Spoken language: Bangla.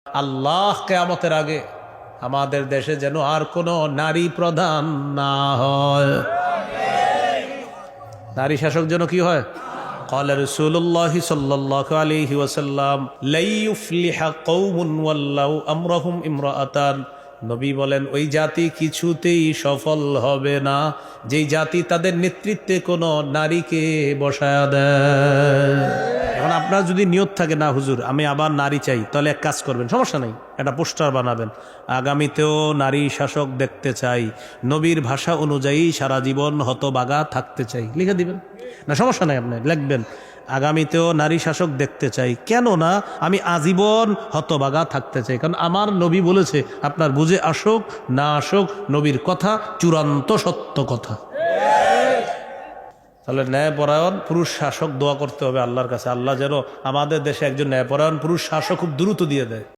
আল্লাহ কিয়ামতের আগে আমাদের দেশে যেন আর কোনো নারী প্রধান না হয়। নারী শাসক যেন কি হয়? قال رسول الله صلى الله عليه وسلم لا يفلح قوم ولوا امرهم امرأتان। নবী বলেন ওই জাতি কিছুতেই সফল হবে না যেই জাতি তাদের নেতৃত্বে কোনো নারীকে বসায়া দেয়। এখন আপনার যদি নিয়ত থাকে না হুজুর আমি আবার নারী চাই, তাহলে এক কাজ করবেন, সমস্যা নেই, একটা পোস্টার বানাবেন, আগামীতেও নারী শাসক দেখতে চাই, নবীর ভাষা অনুযায়ী সারা জীবন হতবাগা থাকতে চাই, লিখে দিবেন না, সমস্যা নাই, আপনি লিখবেন আগামীতেও নারী শাসক দেখতে চাই, কেন না আমি আজীবন হতবাগা থাকতে চাই, কারণ আমার নবী বলেছে আপনার বুঝে আসুক না আসুক নবীর কথা চূড়ান্ত সত্য কথা। তাহলে ন্যায়পরায়ণ পুরুষ শাসক দোয়া করতে হবে আল্লাহর কাছে, আল্লাহ যেন আমাদের দেশে একজন ন্যায়পরায়ণ পুরুষ শাসক খুব দ্রুত দিয়ে দেয়।